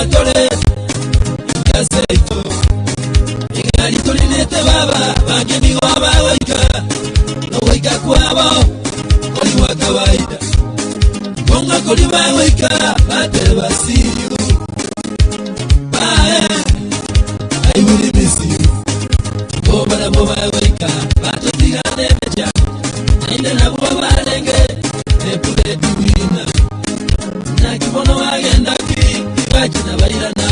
tole kaseito ingali tulinete baba bageni wabawaika no waika kwabo oli wa kawaida konga kuli bawaika bate basiyo bae I will miss you boba na boba waika bate tigane meja inde na boba lenge epule divina na kibono agenda ki bajina bairana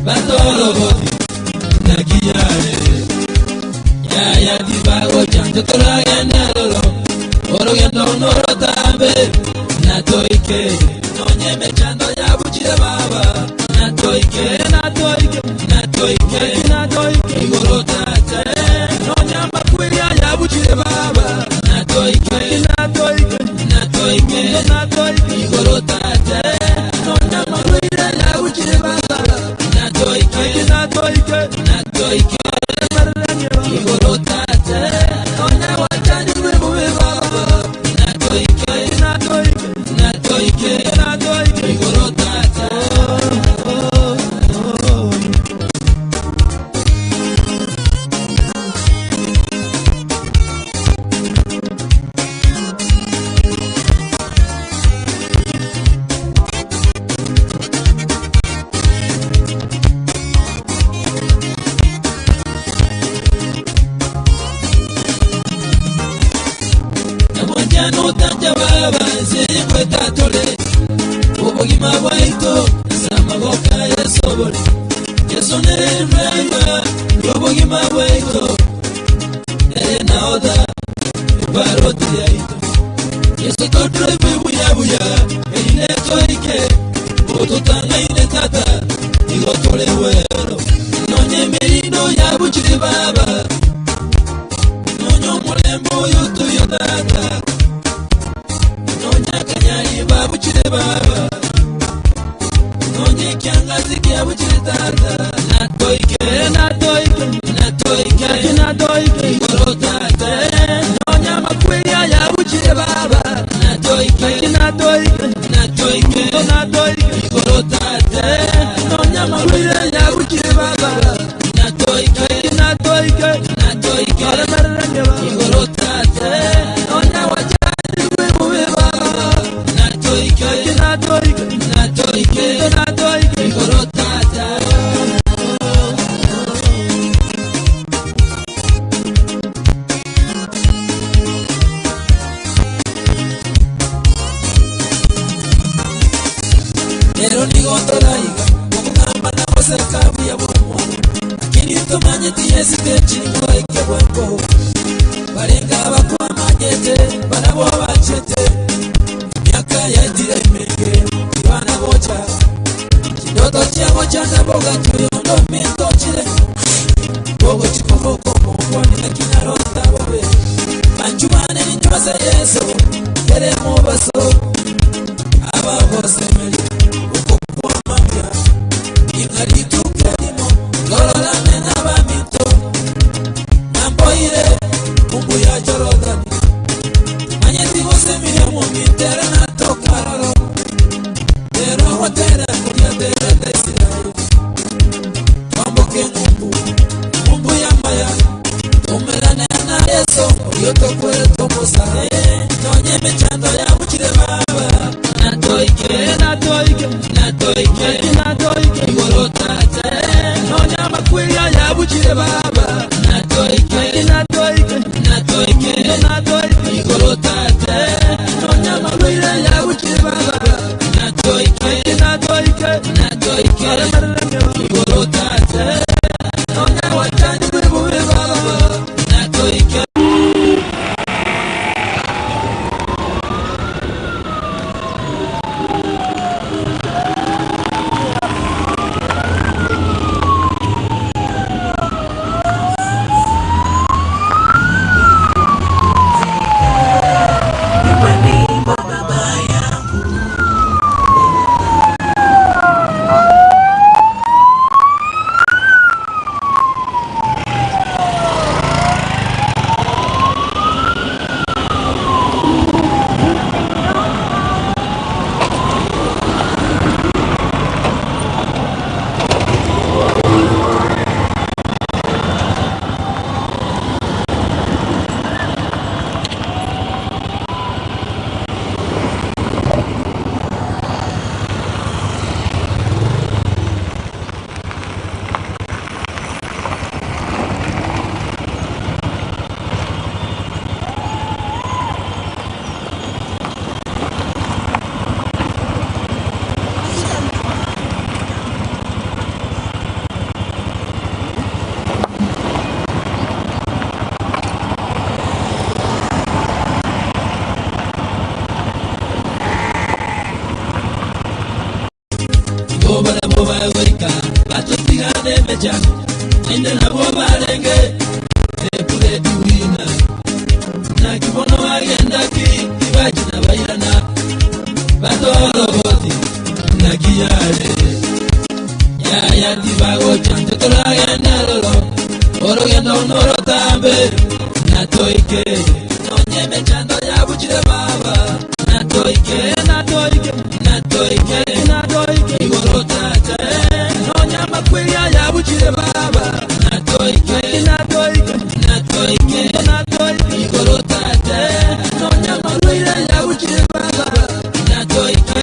batolo bodi na kiyale ya dibago chanto tola agenda lolo oro gendo noro tambe na toike nonye mechando ya buchire baba na toike igoro tate nonya makwiri ya buchire baba na toike igoro tate nonya makwiri ya buchire baba na toike igoro tate nonya wachani mwe baba na toike igoro tate no tanja baba zimwe tatole ubugima bwaito samagoka yesobole yeso neremba ubugima bwaito naoda baroti yaito yeso todrebe buya ine toike ututanga ine tata igotole wero nonye merino ya buchiri baba nonyo mulembo yoto yodata babuchire baba nonye kiangazi kia buchire tata na toike igoro tata nonya makweli ya buchire baba na toike igoro tata nonya makweli ya buchire baba na toike igoro tata nonya wachani mwe baba igoro tata ero ni gondolaiga kumamba na kose kabu ya bumwa akini tumanye tiyesi techingo ike bweko barenga bakwa magete barabo bachete miaka ya diremeke ibana bocha kidoto chamo chana boga tuyondo mito chile bogo chikomo komo kwani na kinarota bobe manjumane ni njwasa yeso teremo baso aba bose meli ukopwa mambia ingali tukelimo lorola nena bamito namboire mungu ya jorodani manyeti bose miliamu mitere na tokaroro tero watera kulia tere desirayo wamboke mungu ya maya umela nena yeso yoto kwele tomosa nonye mechando ya buchire baba na toike igoro tata nonya makweli ya buchire baba na toike igoro tata nonya makweli ya buchire baba na toike igoro tata nonya wachani mwe baba na toike weka batutigane meja inde nabo barenge ekule diwina na kibono agenda ki ibajina bayana badoloboti na kiyale ya dibago chante tolagenda lolo oro gendo noro tambe na toike nonye mechando ya buchire baba na toike igoro tata nonya makweya ya buchire baba na toike igoro tata nonya makweya ya buchire baba na toike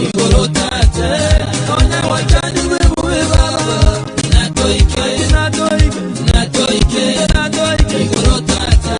igoro tata nonya wachani wewe baba na toike igoro tata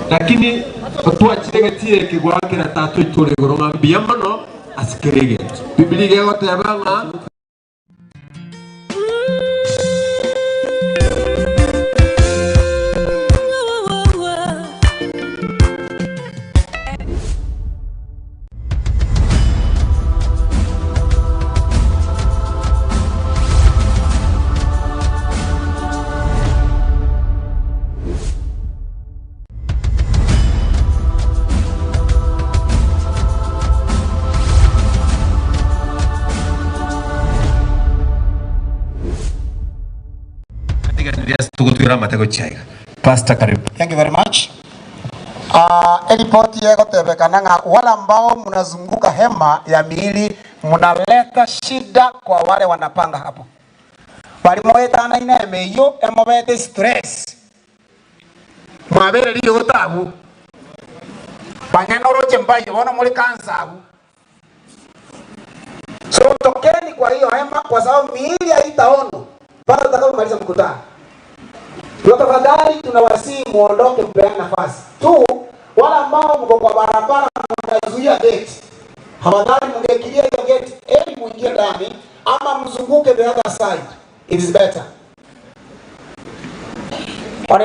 lakini watu achirege kigwakira tatu itore goronga biyamano askirege bibiliga yote yabanga Pastor karibu. Thank you very much. Ripoti yako tebekana wale ambao mnazunguka hema ya miili mnaleta shida kwa wale wanapanga hapo. Walimoeta na ina emeyo emobete stress. Mwabere liyo tabu. Banyana roche mbaye wana muri kansa. So tokeni kwa hiyo hema kwa sababu miili haitaono mpaka tutakapomaliza mkutano. Tafadhali tunawasihi muondoke mpeane nafasi. Tu Wala ambao mko kwa barabara mnazuia gate, afadhali mngekilia hiyo gate ili muingie ndani ama mzunguke the other side. It is better.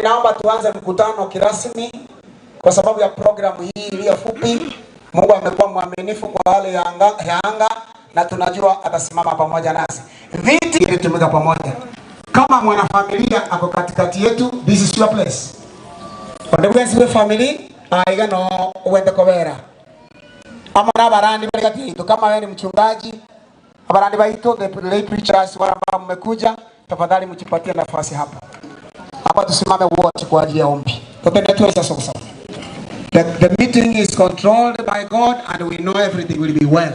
Naomba tuanze mkutano kirasmi kwa sababu ya programu hii iliyo fupi. Mungu amekuwa mwaminifu kwa wale ya anga na tunajua atasimama pamoja nasi. Viti ilitumika pamoja. Kama mwanafamilia ako katikati yetu, this is your place. Kwa family, aigano uende kobera. Ama na barani bali kati yetu, kama wewe ni mchungaji, barani baito the lay preachers wala ambao mmekuja, tafadhali mjipatie nafasi hapa. Hapa tusimame wote kwa ajili ya ombi. Tupende tuweza sasa. The meeting is controlled by God and we know everything will be well.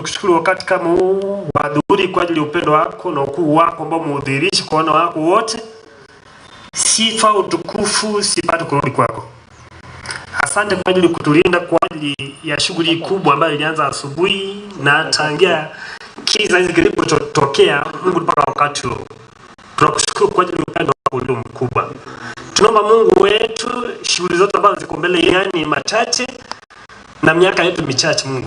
Tukushukuru wakati kama huu wa adhuhuri kwa ajili ya upendo wako na ukuu wako ambao umeudhihirisha kwa wana wako wote. Sifa utukufu sipate kurudi kwako. Asante kwa ajili kutulinda kwa ajili ya shughuli kubwa ambayo ilianza asubuhi na tangia kiza hizi kilipotokea Mungu mpaka wakati huu. Tunakushukuru kwa ajili ya upendo wako ulio mkubwa. Tunaomba Mungu wetu shughuli zote ambazo ziko mbele yani machache na miaka yetu michache Mungu.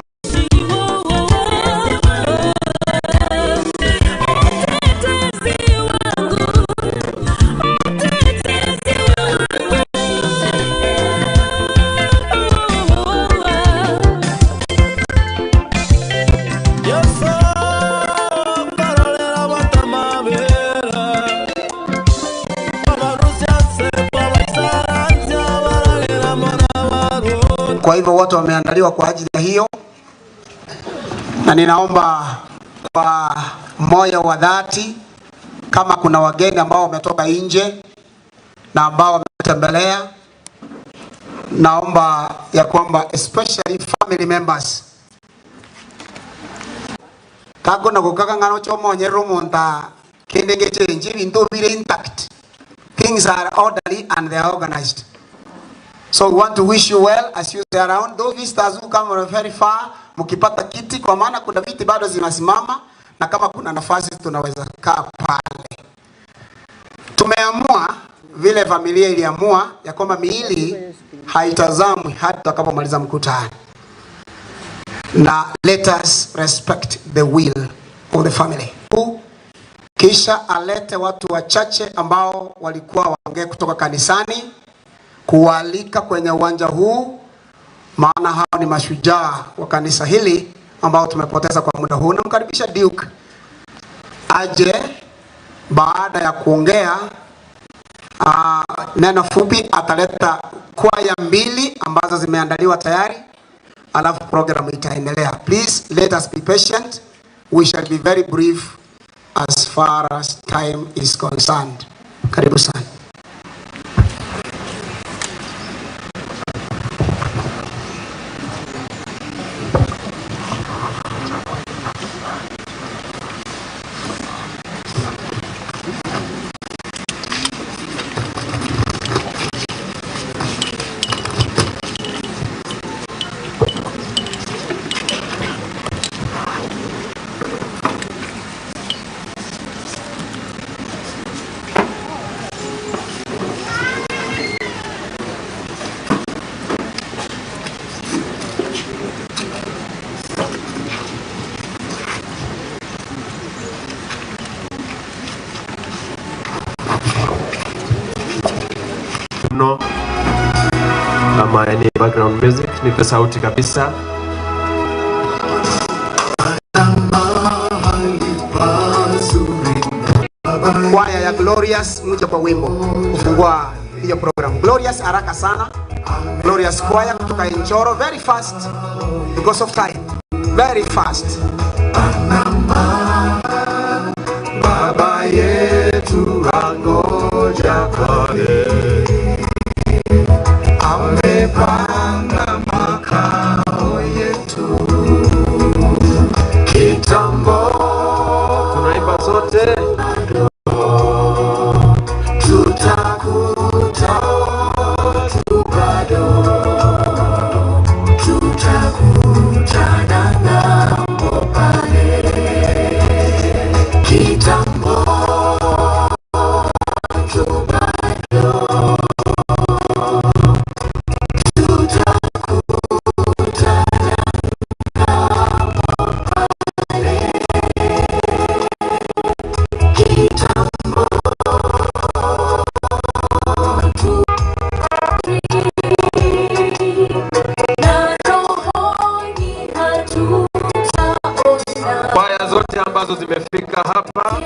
Kwa hivyo wote wameandaliwa kwa ajili ya hiyo, na ninaomba kwa moyo wa dhati, kama kuna wageni ambao wametoka nje na ambao wametembelea, naomba ya kwamba especially family members kako na kukaka ngano chomo nyero monta kende ngechenji bintu bile intact, things are orderly and they are organized. So we want to wish you well as you stay around. Those visitors who come from very far, mkipata kiti kwa maana kuna viti bado zinasimama na kama kuna nafasi tunaweza kaa pale. Tumeamua vile familia iliamua ya kwamba miili haitazamwi hadi tutakapomaliza mkutano. Na let us respect the will of the family. Kisha alete watu wachache ambao walikuwa waongee kutoka kanisani kualika kwenye uwanja huu, maana hao ni mashujaa wa kanisa hili ambao tumepoteza kwa muda huu. Namkaribisha Duke aje baada ya kuongea neno fupi, ataleta kwaya mbili ambazo zimeandaliwa tayari, alafu program itaendelea. Please let us be patient. We shall be very brief as far as time is concerned. Karibu sana. No ama any background music ni sauti kabisa. Kwaya ya Glorious mje kwa wimbo kufungua hiyo program. Glorious haraka sana. Glorious kwaya kutoka Njoro, very fast because of time. Very fast. Baba yetu angoja kale, amepanga ambazo zimefika hapa.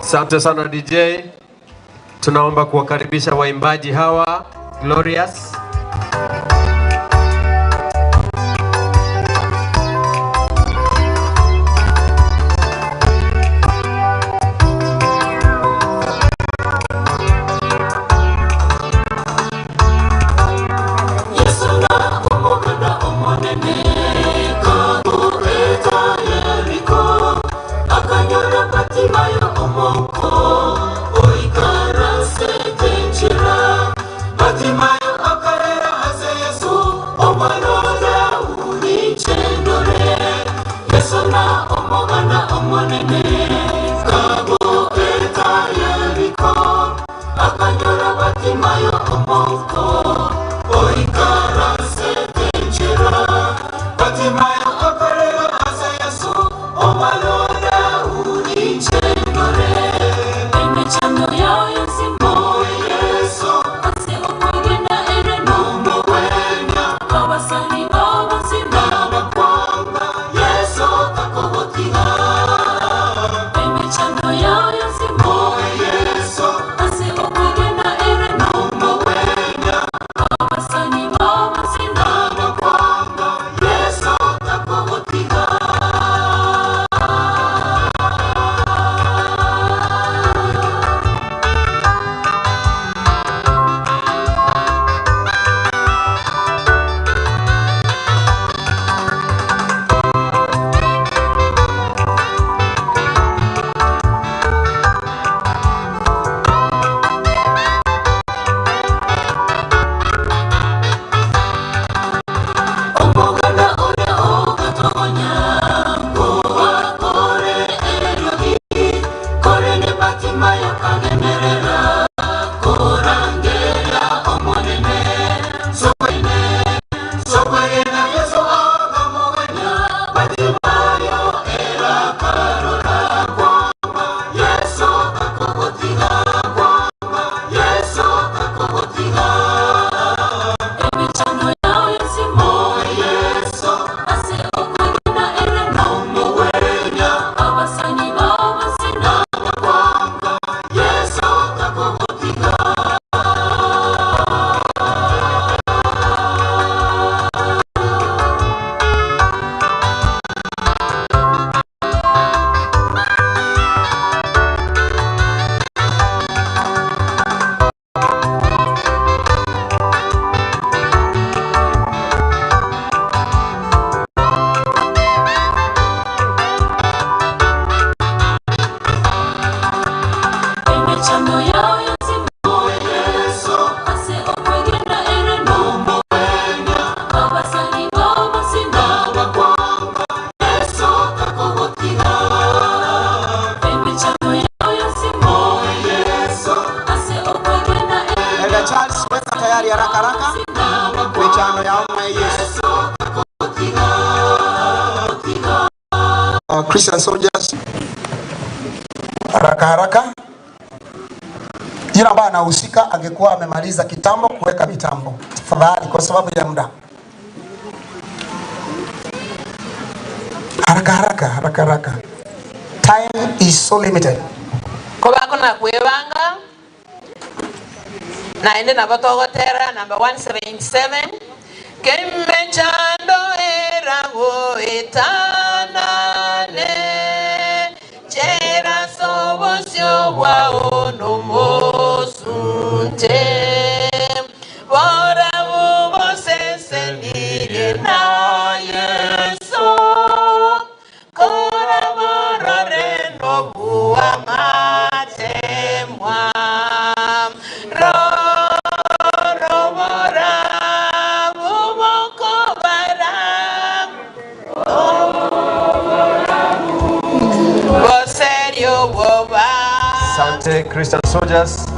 Asante sana DJ. Tunaomba kuwakaribisha waimbaji hawa Glorious. Christian soldiers, haraka yule ambaye anahusika angekuwa amemaliza kitambo kuweka mitambo, tafadhali, kwa sababu ya muda. Haraka. Time is so limited. Koba kuna kuewanga na ende na batogotera number 177 kemechando erago etanane chera sobosyo wao no mosunte bora bubosesenire na Yesu kora marare no buamatemwa ro bora Christian soldiers.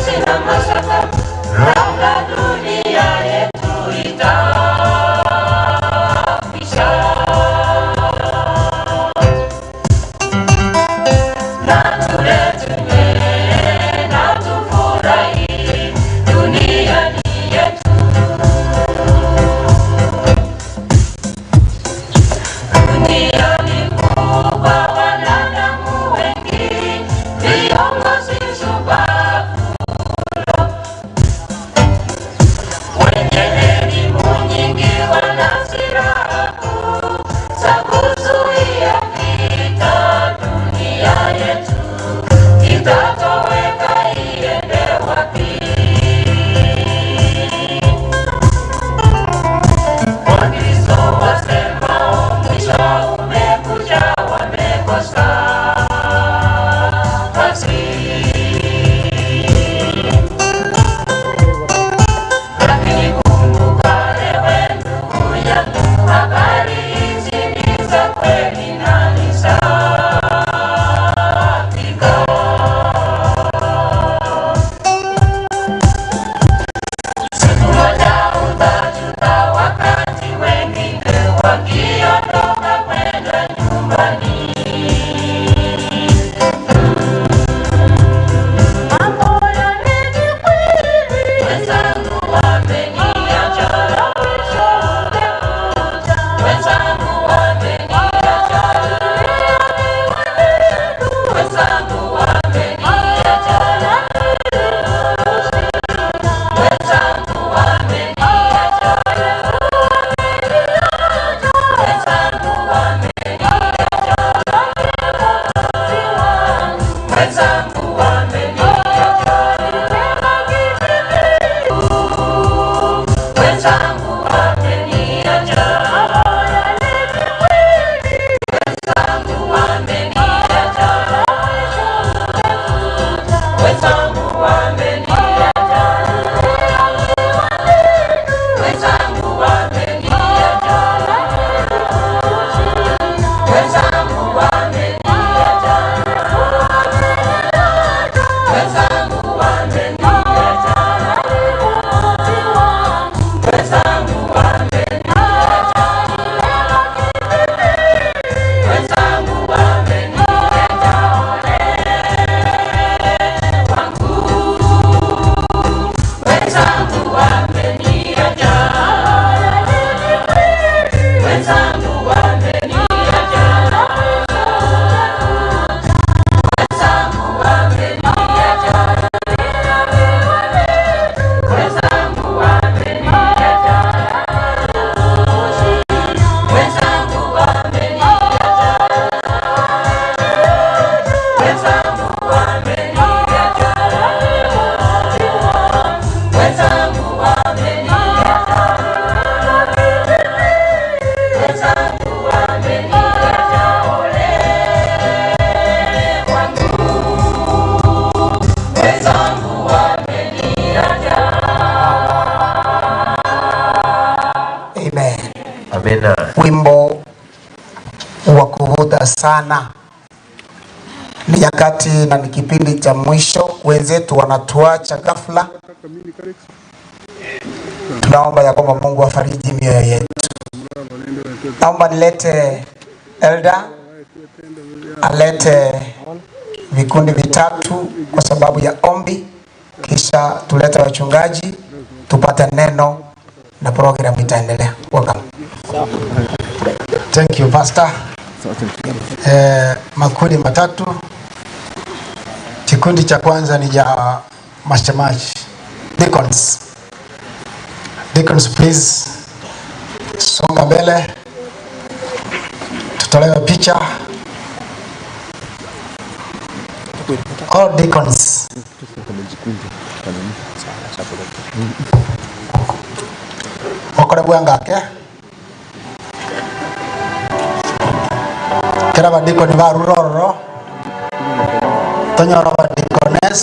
sina mashaka, labda dunia yetu itakwisha. Na tuletwe na tufurahi, dunia ni yetu. Dunia ni kubwa, wanadamu wengi, viongozi shupavu, wenye elimu nyingi, wana silaha kuu za kuzuia vita. Dunia yetu itatoweka, iende wapi? Wakristo wasemao mwisho umekuja, wamekosa kazi. Lakini kumbuka ewe ndugu yangu, habari hizi ni za kweli na ni za hakika. Siku moja utajuta, wakati wengine wakiondoka kwenda nyumbani. Mambo yalivyo kweli, wenzangu wameniacha, wenzangu wameniacha, wenzangu wameniacha, wenzangu wameniacha, wenzangu wameniacha, wenzangu wameniacha, wenzangu Amina. Wimbo wa kuvuta sana. Ni nyakati na ni kipindi cha mwisho, wenzetu wanatuacha ghafla. Tunaomba ya kwamba Mungu afariji mioyo yetu. Naomba nilete elder, alete vikundi vitatu kwa sababu ya ombi, kisha tulete wachungaji tupate neno na program itaendelea. Welcome. Thank you pastor. Makundi matatu. Kikundi cha kwanza ni ya mastermind deacons. Deacons please songa mbele, tutolewe picha. All deacons. Okore bwanga ke kera badikoni ba ruroro tonyoro badikones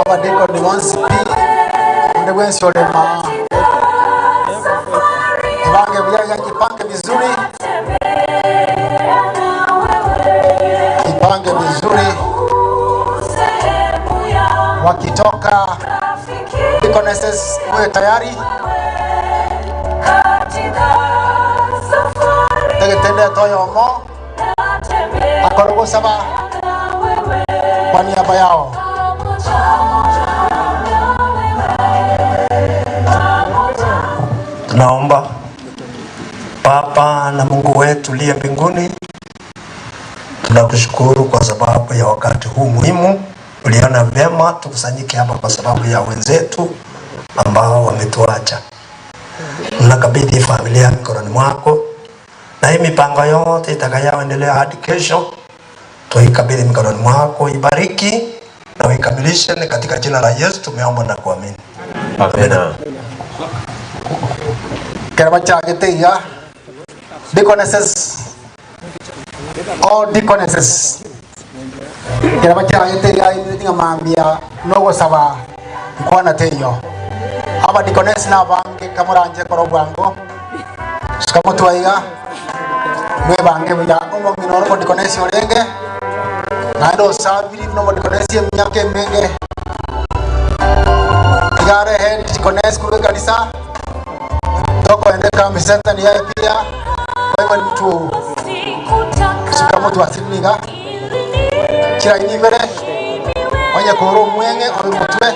abadikoni once Dikonesi olema Ivange vya jipange vizuri, jipange vizuri. Wakitoka Diconesses muwe tayari. Tegetende toyomo akorogo saba kwa niaba yao. Tunaomba. Baba na Mungu wetu uliye mbinguni, tunakushukuru kwa sababu ya wakati huu muhimu. Uliona vyema tukusanyike hapa kwa sababu ya wenzetu ambao wametuacha. Tunakabidhi familia mikononi mwako, na hii mipango yote itakayoendelea hadi kesho tuikabidhi mikononi mwako. Ibariki na uikamilishe, ni katika jina la Yesu tumeomba na kuamini. Amen. Kerabacha geteya Diconesses, all Diconesses. Kerabacha geteya imetinga mambia nogo saba kwa na teyo. Aba Diconesses na bange kamuranje korobwango. Sikamo tuaiga mwe bange bya omo minoro ko Diconesses olenge. Nando sabiri no Diconesses myake menge. Igare head Diconesses kuwe kanisa. Toko endeka miseta ni yeye pia. Kwa hivyo ni mtu sikamo tu asiniga. Kira inibere. Onye koro mwenge obi mutwe.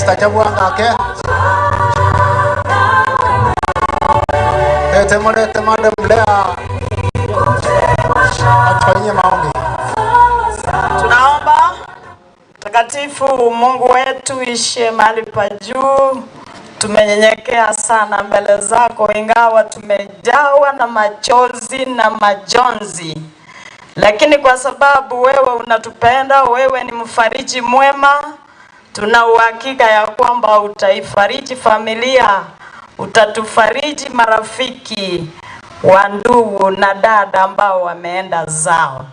Tajabuanga ke temole temade mlea atufanyie maombi. Tunaomba. Takatifu Mungu wetu ishe mahali pa juu, tumenyenyekea sana mbele zako, ingawa tumejawa na machozi na majonzi, lakini kwa sababu wewe unatupenda, wewe ni mfariji mwema, tuna uhakika ya kwamba utaifariji familia, utatufariji marafiki wa ndugu na dada ambao wameenda zao.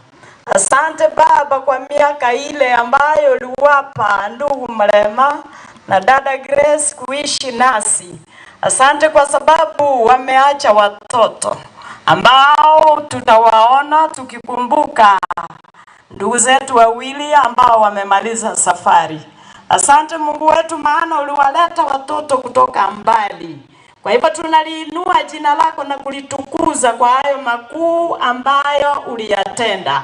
Asante Baba kwa miaka ile ambayo uliwapa ndugu Mrema na dada Grace kuishi nasi. Asante kwa sababu wameacha watoto ambao tutawaona tukikumbuka ndugu zetu wawili ambao wamemaliza safari. Asante Mungu wetu, maana uliwaleta watoto kutoka mbali. Kwa hivyo tunaliinua jina lako na kulitukuza kwa hayo makuu ambayo uliyatenda.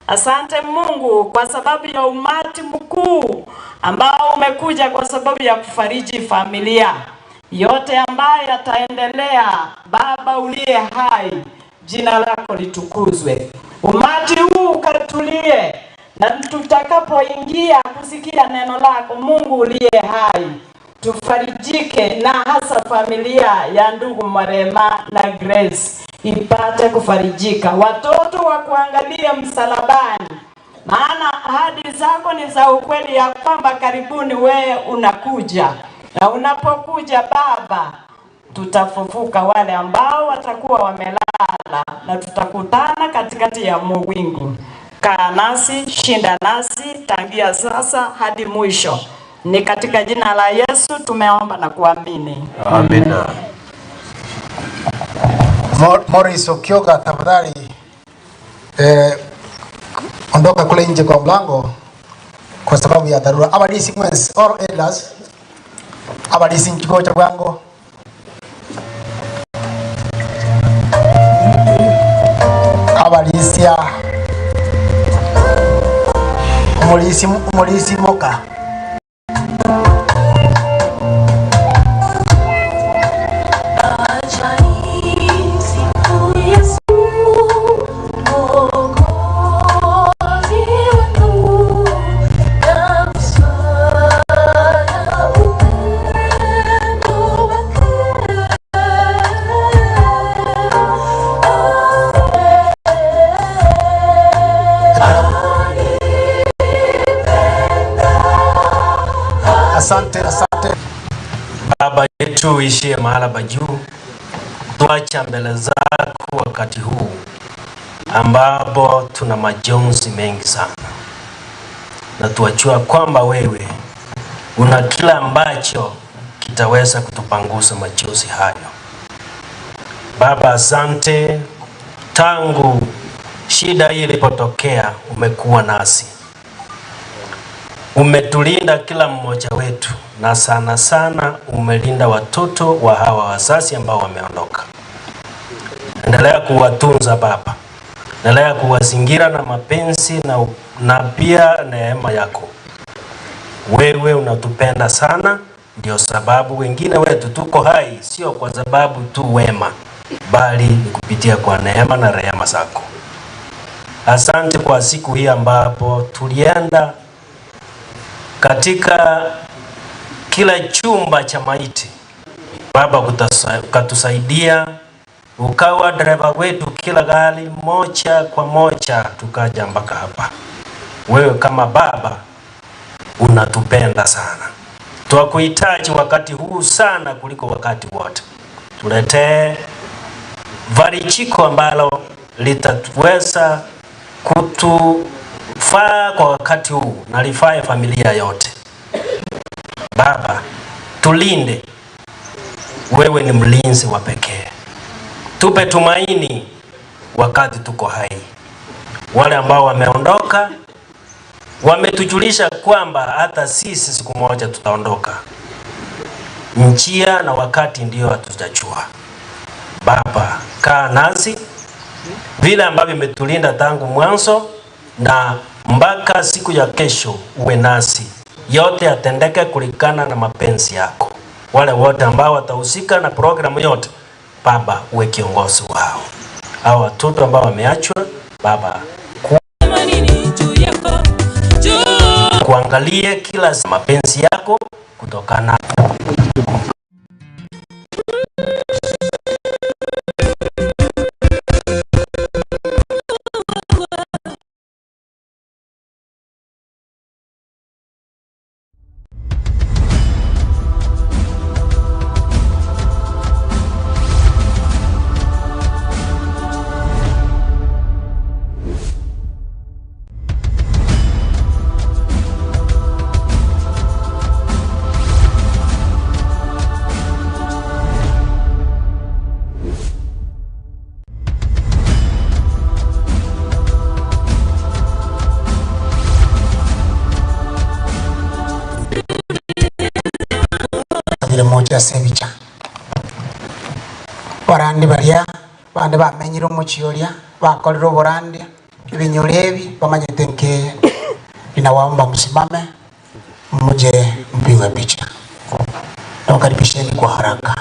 Asante Mungu kwa sababu ya umati mkuu ambao umekuja kwa sababu ya kufariji familia yote ambayo yataendelea. Baba uliye hai, jina lako litukuzwe. Umati huu ukatulie, na tutakapoingia kusikia neno lako Mungu uliye hai, tufarijike, na hasa familia ya ndugu Mrema na Grace ipate kufarijika. Watoto wa kuangalia msalabani, maana ahadi zako ni za ukweli ya kwamba karibuni wewe unakuja, na unapokuja Baba tutafufuka wale ambao watakuwa wamelala, na tutakutana katikati ya mawingu. Kaa nasi, shinda nasi tangia sasa hadi mwisho. Ni katika jina la Yesu tumeomba na kuamini. Amina. Morris Okioga, tafadhali ondoka kule nje kwa mlango kwa sababu ya dharura. Abadisi mwezi or elders abadisi nchiko cha kwangu abadisi ya umulisi moka Asante, asante. Baba yetu uishie mahala pa juu, tuacha mbele zako wakati huu ambapo tuna majonzi mengi sana, na tuachua kwamba wewe una kila ambacho kitaweza kutupangusa machozi hayo. Baba, asante, tangu shida hii ilipotokea umekuwa nasi. Umetulinda kila mmoja wetu, na sana sana umelinda watoto wa hawa wazazi ambao wameondoka. Endelea kuwatunza Baba. Endelea kuwazingira na mapenzi na pia neema yako. Wewe unatupenda sana, ndio sababu wengine wetu tuko hai, sio kwa sababu tu wema, bali ni kupitia kwa neema na rehema zako. Asante kwa siku hii ambapo tulienda katika kila chumba cha maiti. Baba, ukatusaidia, ukawa dereva wetu kila gari moja kwa moja tukaja mpaka hapa. Wewe kama Baba unatupenda sana. Tunakuhitaji wakati huu sana kuliko wakati wote. Tuletee varichiko ambalo litatuweza kutufaa kwa wakati huu na lifae familia yote. Baba, tulinde. Wewe ni mlinzi wa pekee. Tupe tumaini wakati tuko hai. Wale ambao wameondoka wametujulisha kwamba hata sisi siku moja tutaondoka. Njia na wakati ndio hatujajua. Baba, kaa nasi vile ambavyo umetulinda tangu mwanzo na mpaka siku ya kesho, uwe nasi. Yote yatendeke kulingana na mapenzi yako. Wale wote ambao watahusika na programu yote, Baba, uwe kiongozi wao. Hao watoto ambao wameachwa, Baba, kuangalie kila mapenzi yako kutokana. moja sebicha barandi baria bande bamenyira umuchiyoria bakorera uburandi ibinyorebi bamanyete nke ninawaomba msimame mje mpigwe picha. Nawakaribisheni kwa haraka.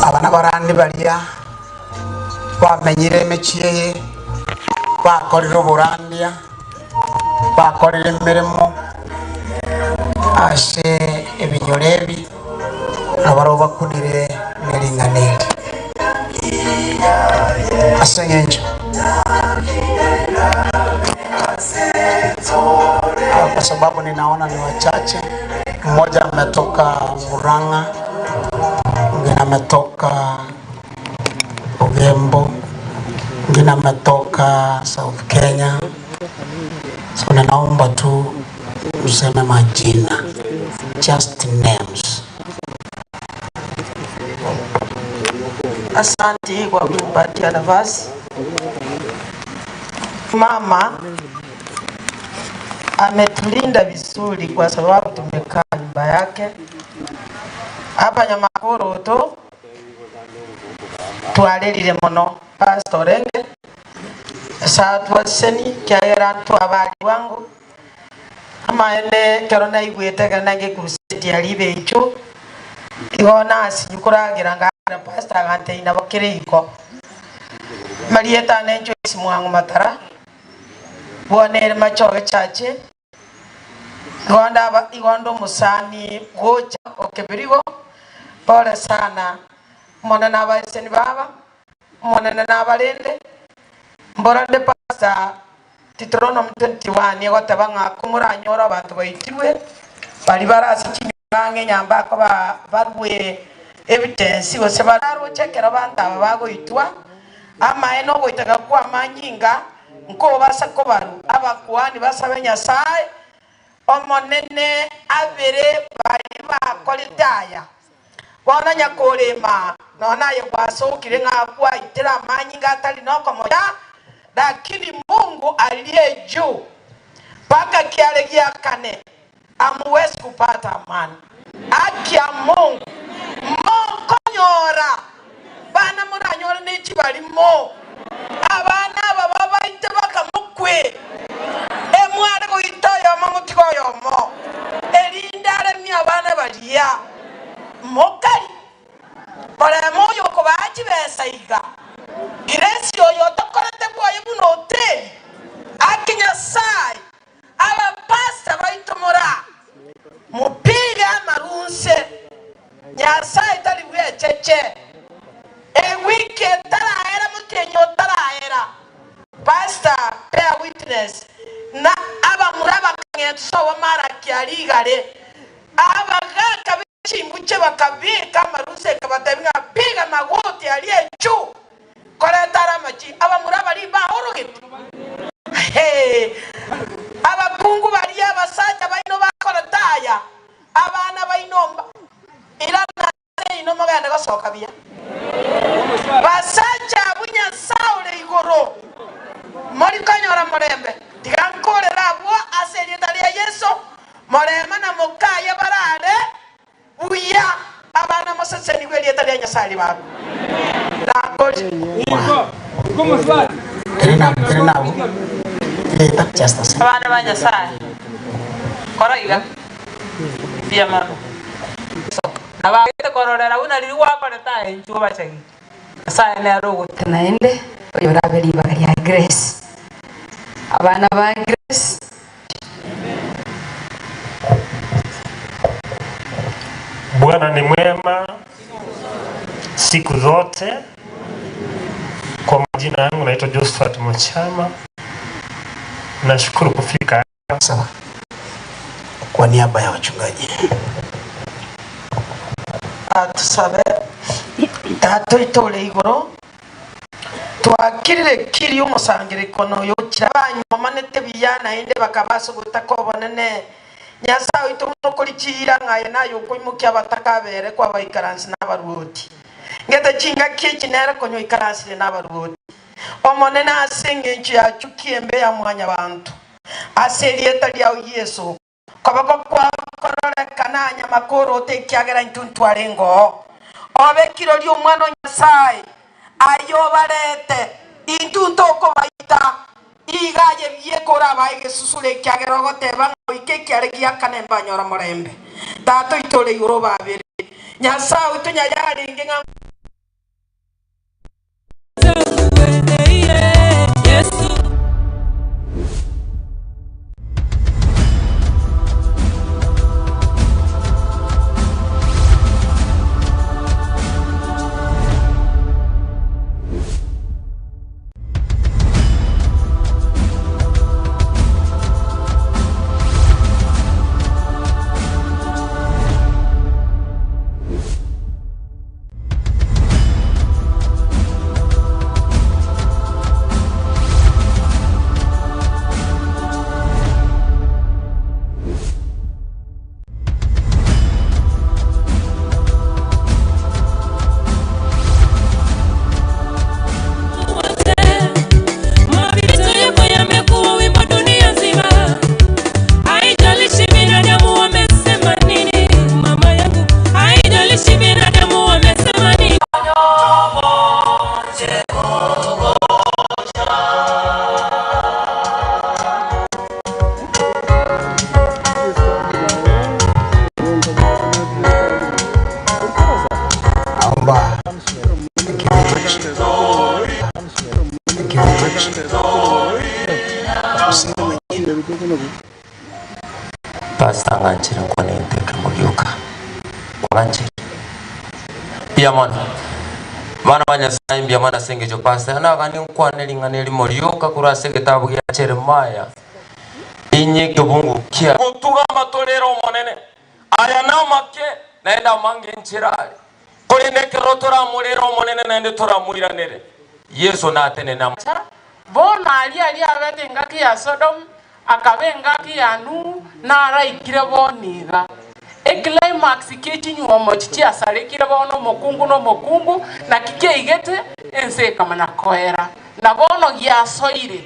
Abana barandi baria bamenyire emechiye bakorera uburandia bakorera emirimo ashe ebinyorebi abaroba kunire neringanire asengenjo kwa sababu ninaona ni wachache. Mmoja ametoka Murang'a, mwingine ametoka Ugembo, mwingine ametoka South Kenya. So ninaomba tu useme majina, just names. Asante kwa kunipatia nafasi. Mama ametulinda vizuri kwa sababu tumekaa nyumba yake hapa Nyamakoro to twalelile mono Pastor Renge satwaseni kyaera twabali wangu ama ene kerona igwetega nange kuruseti alibe icho igona sinyukuragira ngara Pastor gante ina bakiriko Marieta nenjo simwangu matara bonere machoge chache igondo musani gocha okebirigo pole sana mwana na baseni baba mwana na balende mbora de pasta Deuteronomy 21 yagotaba ngako muranyora abantu bayitirwe bari barasi kinyange nyamba ko barwe evidence bose bararo chekera abantu abago itwa ama eno goitaga kwa manyinga nko basa ko baru abakwani basabenya sai omonene abere bari bakolitaya bona nyakolema nona yebasokire ngakwa itira manyinga atali noko moja lakini Mungu aliye juu paka kialegia kane amuwezi kupata amani. Haki ya Mungu mokonyora bana muranyora niki balimo abana baba ite bakamukwe emware ko itoyo mamutiko yomo elindare mi abana baliya mokali ora moyo ko bachi besaiga Grace yo tokorete boye buno hotel akinya sai aba pasta baitomora mupiga marunse nya sai tali bwe cheche e wiki tara era mutenyo tara era pasta bear witness na aba muraba kangetso wa mara kialigare aba gaka bichimbuche bakabika marunse kabatabinga piga magoti aliye juu koretara machi aba muraba liba orogete abakungu bali abasaja baino bakoretaya abana bainomba irana ino maganda gasoka bia basaja bunya saule igoro mori kanyora morembe tigankore rabo aseli talia Yesu morema na mokaya barare buya abana mosaseni kweli talia nyasali babo ¿Cómo se va? Abana banya sai. Koroiga. Pia maro. Aba ite kororera una liwa koreta enchu bachagi. Sai ne rogo tunaende oyora beli bagari ya Grace. Abana ba Grace. Bwana ni mwema siku zote. Kwa majina yangu naitwa Josephat Machama. Nashukuru kufika sawa. Kwa niaba ya wachungaji tusabe tato itole igoro twakirire kiri umusangire kono yo kirabanyuma manete biyana inde bakabaso gutakobonene nyasawe itumukurikiira ngaye nayo kuimukia batakabere kwa baikaransi n'abaruti ngete kinga kikinera konyo ikaransi n'abaruti omonene asenge nchi yachukiembe ya mwanya bantu aselieta lya Yesu kabako kwa korora kananya makoro tekiagera intuntwarengo obekiro lyo mwana Nyasaye ayobarete intuntoko baita igaye byekora baige susule kiagera goteba ikekiare giakanemba nyora morembe tato itole yoro babere Nyasaye tunyayaringe nga Yesu Pastor ngachira kwa nente kamugiuka ngachira pia mwana Bana banyasaye mbya mana senge jo pastor na kani nkwaneli nganeli morioka kurase kitabu kya Jeremiah inye kibungu kia kutuga matolero monene aya na make naenda mange nchirali kuri nekerotora mulero monene naende tora muliranere Yesu na atene na bona ali abete ngaki ya Sodom akabe ngaki ya Nu na araikire boniga climax kechinywa mochichi asarekire bono mokungu no mokungu na kikeigete ense kama na koera na bono giasoire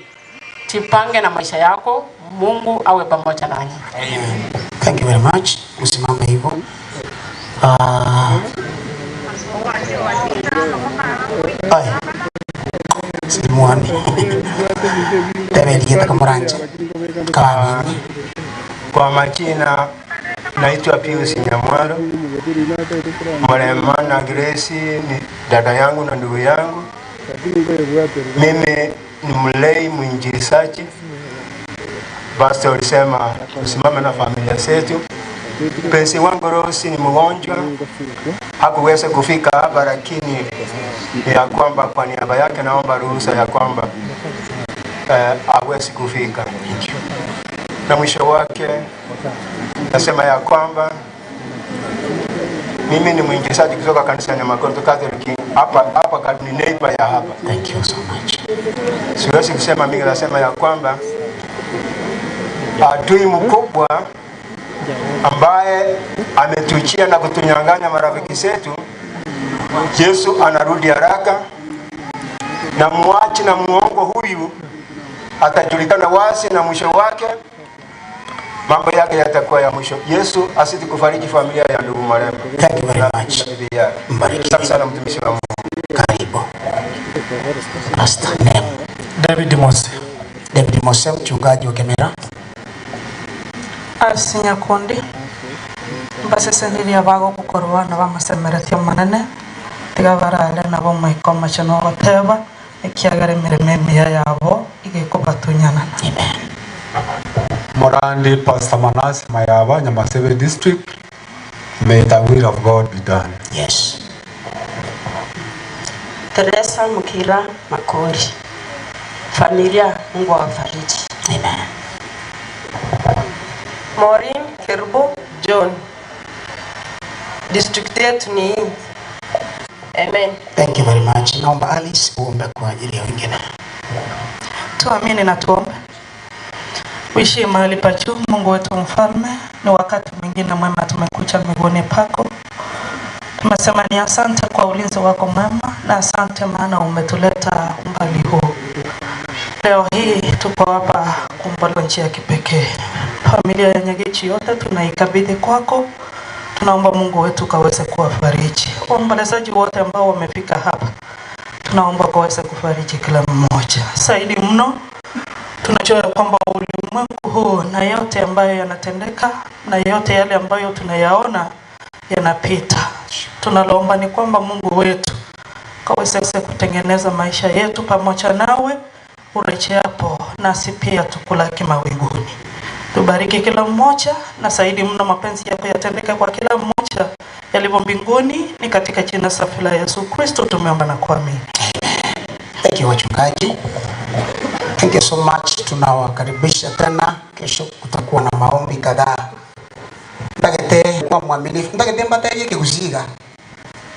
chipange na maisha yako. Mungu awe pamoja nanyi. Amen. Thank you very much. Usimame hivyo. Simuani. Tebe ligeta kamuranja. Kawani. Kwa majina naitwa Pius Nyamwaro. Marehemu na Grace ni dada yangu na ndugu yangu. Mimi ni mlei mwinjilisaji. Pastor alisema usimame na familia zetu. Pensi wangu Rosi ni mgonjwa, hakuweza kufika hapa, lakini ya kwamba kwa niaba yake naomba ruhusa ya kwamba awezi kufika. Na mwisho wake nasema ya kwamba mimi ni mwingizaji kutoka kanisa ya Makoto Catholic hapa karibu ni neighbor ya hapa. Thank you so much. Siwezi kusema mingi, nasema ya kwamba adui mkubwa ambaye ametuchia na kutunyang'anya marafiki zetu, Yesu anarudi haraka, na muachi na muongo huyu atajulikana wazi, na mwisho wake mambo yake yatakuwa ya mwisho. Yesu asiti kufariki familia ya ndugu marehemu. Thank you very much. Mbariki sana mtumishi wa Mungu. Karibu. Pastor name David Mose. David Mose, mchungaji wa Kemera. Asinya kundi basesendiri abago gukorwa na bamasemeretio manene tiga barale nabo maikoma chano goteba ikiagare mireme miya yabo igikubatunyana. Amen. Morandi Pastor Manase Mayaba, Nyamasebe district. May the will of God be done. Yes. Teresa Mukira Makori. Familia Mungu awafariji. Amen. Maureen Kerubo John. District yetu ni Amen. Thank you very much. Naomba Alice uombe kwa ajili ya wengine. Tuamini na tuombe. Uishi mahali pa juu, Mungu wetu mfalme, ni wakati mwingine mwema tumekuja miguuni pako. Tumesema ni asante kwa ulinzi wako mwema, na asante maana umetuleta umbali huu. Leo hii tupo hapa kumbalo njia ya kipekee. Familia ya Nyagichi yote tunaikabidhi kwako. Tunaomba Mungu wetu kaweze kuwafariji. Waombolezaji wote ambao wamefika hapa, tunaomba kaweze kufariji kila mmoja. Zaidi mno, tunajua kwamba ulimwengu huu na yote ambayo yanatendeka na yote yale ambayo tunayaona yanapita. Tunaloomba ni kwamba Mungu wetu kaweze kutengeneza maisha yetu pamoja nawe urejeapo, nasi pia tukulaki mawinguni. Tubariki kila mmoja, na zaidi mno mapenzi yako yatendeke kwa kila mmoja yalivyo mbinguni, ni katika jina safi la Yesu Kristo tumeomba na kuamini. Thank you wachungaji. Thank you so much. Tunawakaribisha tena. Kesho kutakuwa na maombi kadhaa. Ndagete kwa mwaminifu. Ndagete mbataye kigusiga.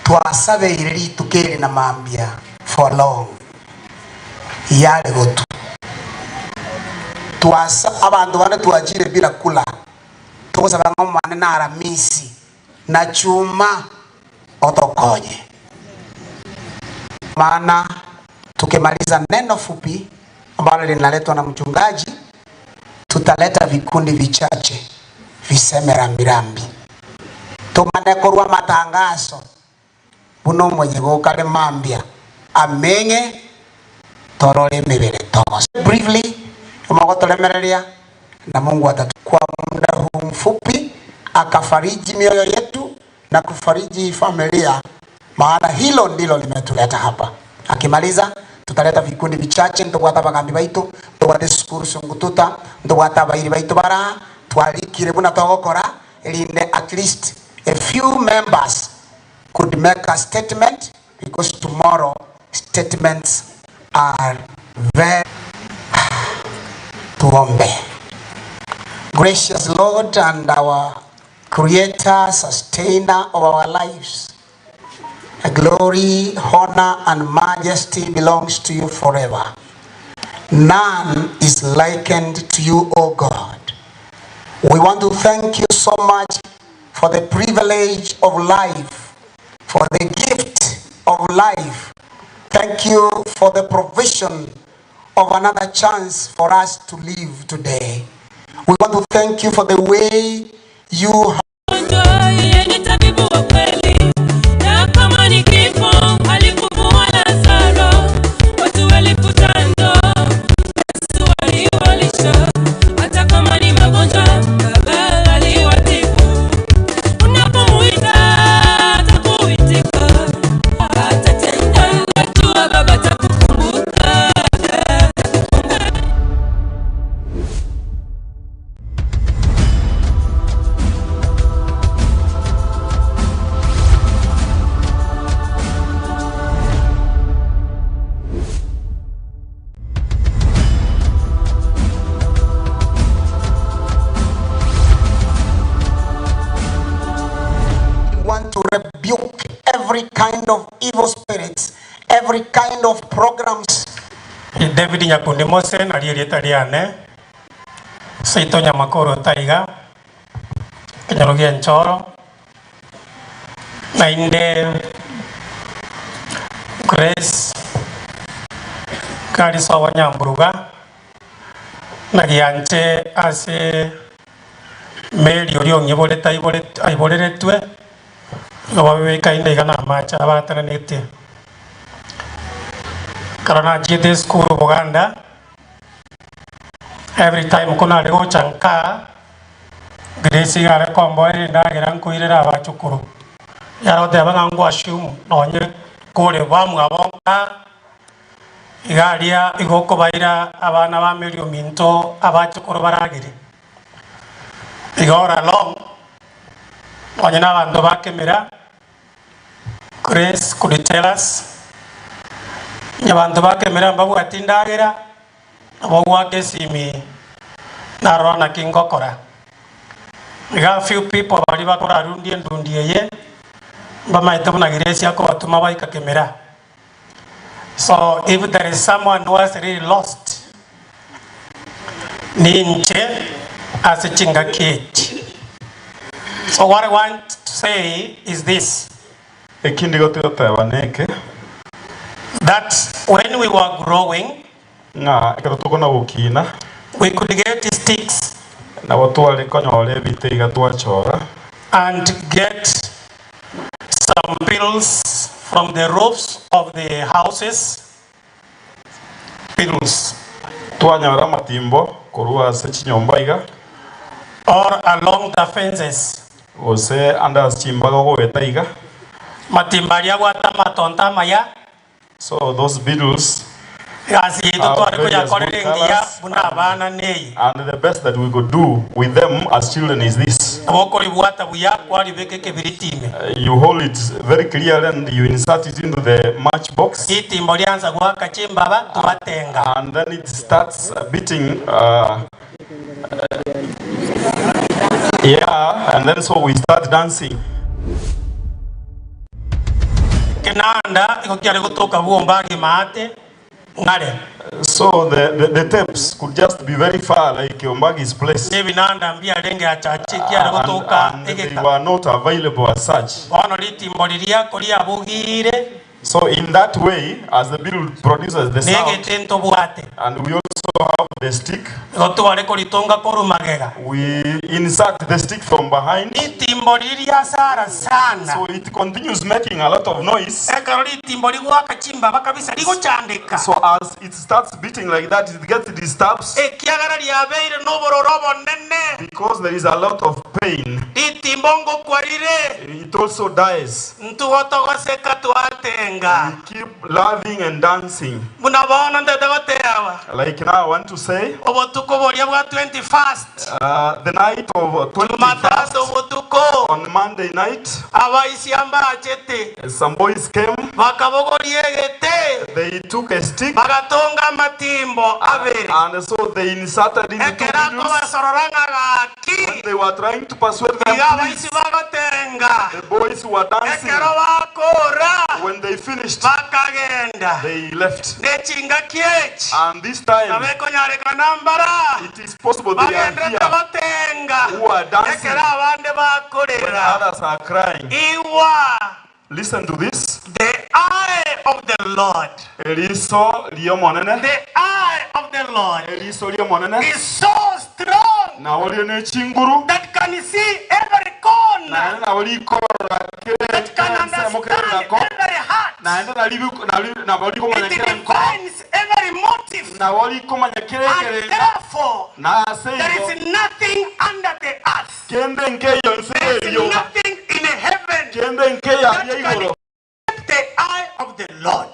Twasabe iriri tukiri na mambia for long. Yale gotu. Twasa abantu bane tuajire bila kula. Tukosaba ngomane na aramisi na chuma otokonye. Maana tukimaliza neno fupi ambalo linaletwa na mchungaji, tutaleta vikundi vichache viseme rambirambi. Tumane kurwa matangazo buno mwenye gukale mambia amenye torole mebere togos. Briefly umagotolemereria na Mungu atatukua muda huu mfupi akafariji mioyo yetu na kufariji familia, maana hilo ndilo limetuleta hapa. Akimaliza tutaleta vikundi vichache, ndogwata bagambi baitu, ndogwata sukuru sungututa, ndogwata bairi baitu bara twalikire buna togokora elinde at least a few members could make a statement because tomorrow statements are very tuombe. Gracious Lord and our Creator, Sustainer of our lives, glory, honor, and majesty belongs to you forever. None is likened to you, O God. We want to thank you so much for the privilege of life, for the gift of life. Thank you for the provision of another chance for us to live today. We want to thank you for the way you have rebuke every kind of evil spirits, every kind of programs. David Nyakundi Mose na rieta riane Saito Nyamakoro Taiga Kinyarugia Nchoro na inde Grace Kariso Wanyamburuga na gianche ase Meli Orion Yiboleta Iboletwe Wawe kainde gana macha abatana nete karana jide school Uganda every time kuna lego chanka Grace gare komboire ndagira nkuirira abachukuru yaro de bangangu ashumu nonye kore bamu abonga igaria igoko baira abana ba Melio Minto abachukuru baragiri igora long onye n'abantu bakemera Grace could tell us abantu bakemera mbabu atindagera abawake simi na rona kingokora. We got a few people bali bakora rundi ye bamaita na Grace yako batuma baika kemera. So if there is someone who has really lost ninche as a chinga kit. So what I want to say is this. That when we were growing, we could get sticks and get some pills from the roofs of the houses. Pills. Or along the fences. So those beetles, and the best that we could do with them as children is this. You hold it very clear and you insert it into the matchbox. And then it starts beating. Yeah, and then so we start dancing. So the tapes could just be very far, like Ombagi's place. And they were not available as such. So in that way, as the beetle produces the sound, and we also have the stick, we insert the stick from behind, so it continues making a lot of noise. So as it starts beating like that, it gets disturbed because there is a lot of pain. Litimbongo kwarire. it also dies. Ntu otogoseka tuatenga. We keep loving and dancing. Munabona ndedegoteawa. Like now I want to say, Obotuko boria bwa 21st. the night of 21st, on Monday night, Abaisiamba achete. some boys came, Bakabogoriegete. they took a stick, Bagatonga matimbo abere. and so they inserted in the two needles. When they were trying to persuade them, please, the boys were dancing. When they finished, they left. And this time, it is possible they are here who are dancing when others are crying. Listen to this. The eye of the Lord. The eye of the Lord is so strong that can see every corner, that can understand every heart. It defines every motive. And therefore, there is nothing under the earth. There is nothing in heaven that can escape the eye of the Lord.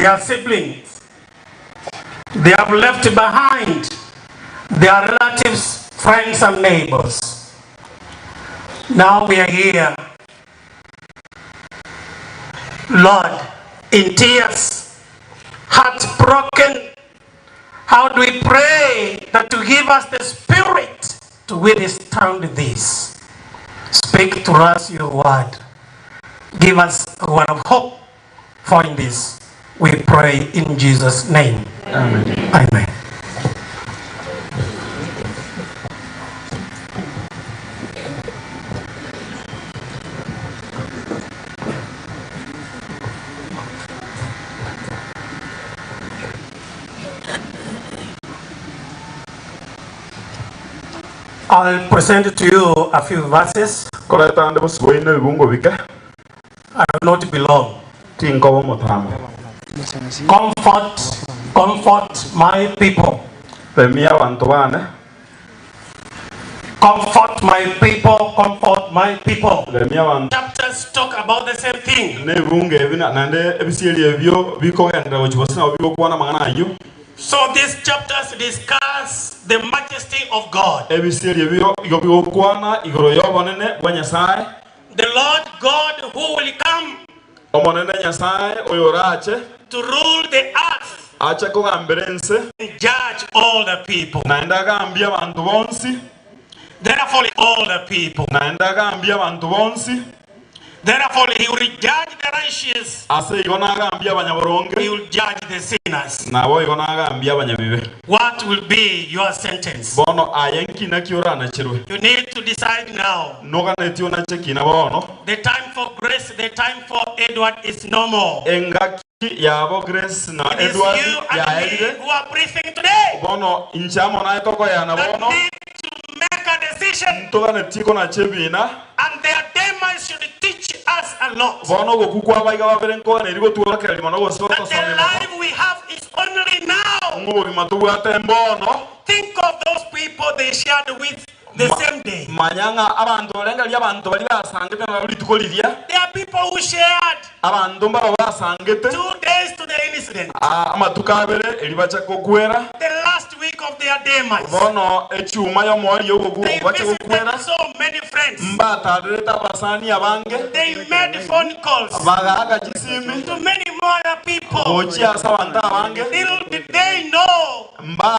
Their siblings, they have left behind their relatives, friends and neighbors. Now we are here, Lord, in tears, heartbroken. How do we pray that to give us the spirit to withstand this? Speak to us your word. Give us a word of hope for in this. We pray in Jesus' name. Amen. Amen. I'll present to you a few verses. I will not be long. Comfort my people. Comfort my people, comfort my people. Chapters talk about the same thing. So these chapters discuss the majesty of God. The Lord God who will come to rule the earth and judge all the people. Therefore, all the people. Therefore, he will judge the righteous. He will judge the sinners. What will be your sentence? You need to decide now. The time for grace, the time for Edward is no more. It is you and me who are breathing today that need to make a decision. And their demons should teach us a lot. That the life we have is only now. Think of those people they shared with the same day. Manyanga abantu balenga lya abantu bali basangete na bali tukolivya. There are people who shared Abantu mbaba basangete 2 days to the incident. Amatukabere elibacha kokwera. The last week of their demise. Bono echuma ya mwali yo They bacha kokwera. visited so many friends. Mbata leta basani abange. They made phone calls Bagaga jisimi. to many more other people. Ochia sawanda abange. Little did they know Mba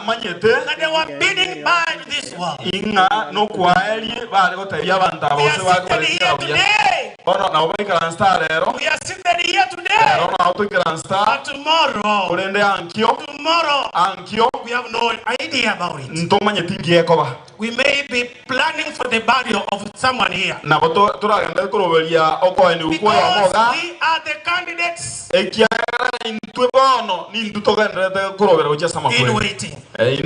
manyete. that they were bidding by to this world. Inga no kwaeli bali goteria abantu abose bakolekia today. Bono na obika star lero. We are seated here today. Lero na obika star. But tomorrow. Kulende ankyo. Tomorrow. Ankyo. We have no idea about it. Ntomanye tingie koba. We may be planning for the burial of someone here. Na boto turagenda kuroberia okoeni ukwo omoga. We are the candidates. Ekiara intwe bono ni ndutogendete kurobera ucha sama kweli. In waiting.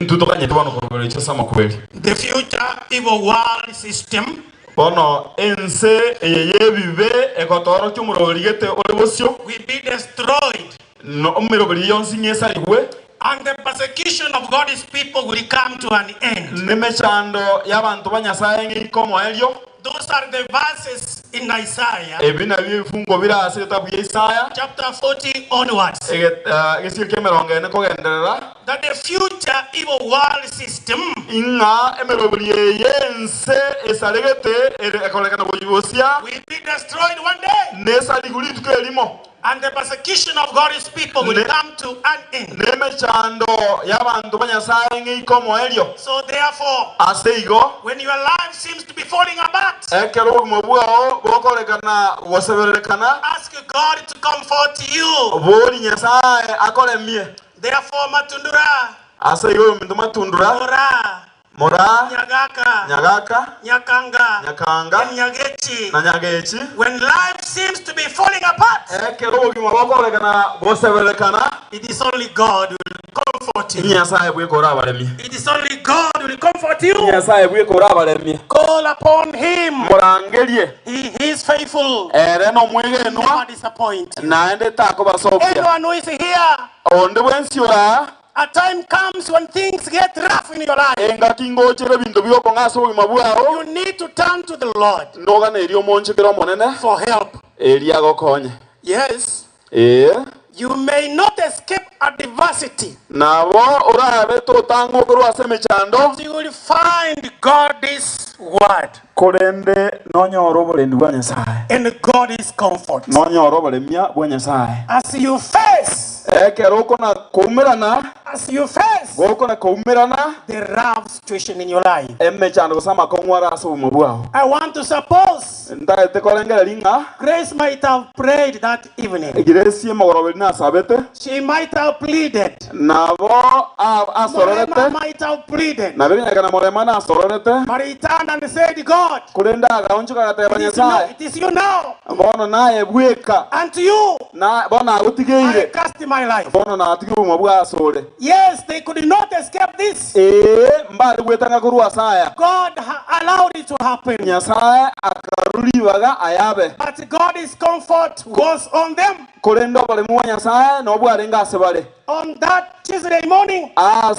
Ndutokanye tubano kurobera ucha sama kweli. The future evil world system. Bono ense eyebibe ekotoro kyumurobirigete olebosyo. Will be destroyed. No omirobiri yonsi nyesaliwe. And the persecution of God's people will come to an end. Nemechando y'abantu banyasaye ngikomo elyo. Those are the verses in Isaiah. Ebina bifungo birase kitabu ya Isaiah. Chapter 40 onwards. Egesikye meronga ne kogenderera. That the future evil world system. Inga emerobiri yense esalegete ekolekana boyibosia. Will be destroyed one day. Nesaliguli tukelimo. And the persecution of God's people will come to an end. So therefore, when your life seems to be falling apart, ask God to comfort you. Therefore, Matundura, Mora, Nyagaka, Nyakanga, and Nyagechi. na Nyagechi. When life seems to be falling apart, it is only God who will comfort you. It is only God who will comfort you. Call upon Him. He is faithful. Never disappoint you. Anyone who is here, a time comes when things get rough in your life. You need to turn to the Lord for help. Yes. You may not escape adversity, but you will find God's word. And God is comfort. As you face the rough situation in your life, I want to suppose Grace might have prayed that evening. She might have pleaded. Morema might have pleaded. But he turned and said, God, it is you now. And to you, I cast my life. Yes, they could not escape this. God allowed it to happen. But God's comfort was on them. On that Tuesday morning, when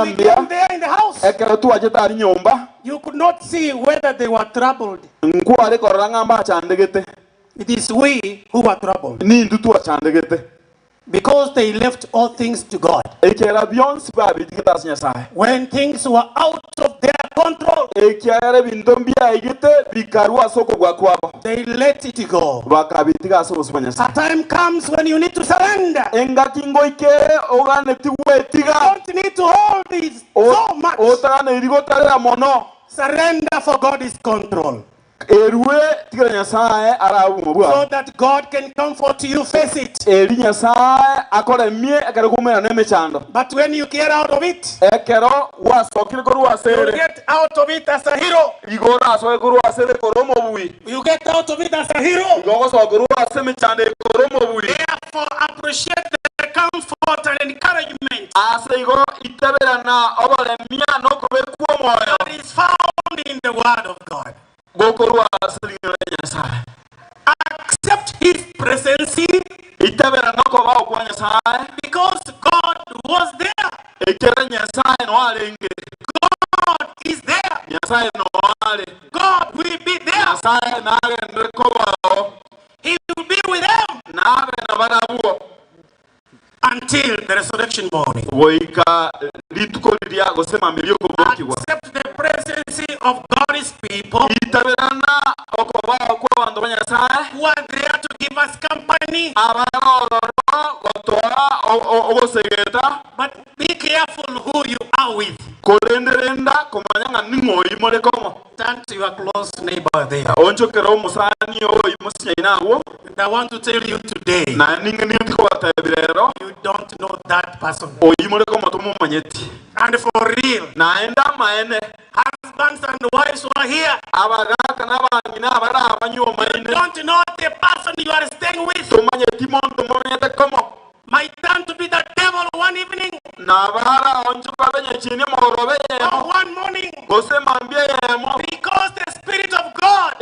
we came there in the house, you could not see whether they were troubled. It is we who were troubled. Because they left all things to God. When things were out of their control, they let it go. A time comes when you need to surrender. You don't need to hold this so much. Surrender for God's control. So that God can comfort you, face it. But when you get out of it, you get out of it as a hero. You get out of it as a hero. Therefore, appreciate the comfort and encouragement that is found in the Word of God. Accept His presence because God was there. God will be there. He will be with them until the resurrection morning. Accept the presence of God's people who are there to give us company. But be careful who you are with. Turn to your close neighbor there. I want to tell you today, you don't know that person. And for real, husbands and wives who are here, you don't know the person you are staying with. Might turn to be the devil one evening or one morning, because the Spirit of God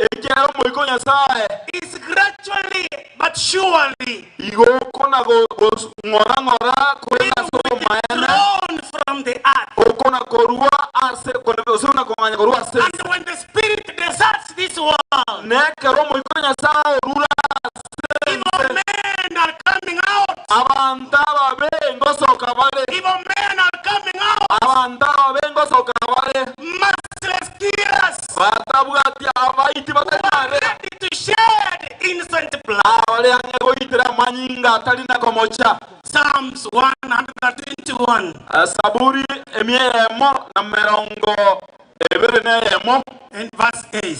is gradually but surely withdrawn from the earth. And when the Spirit deserts this world, evil men are coming out. Evil men are coming out. Merciless killers who are ready to shed innocent blood. Psalms 121 and verse 8.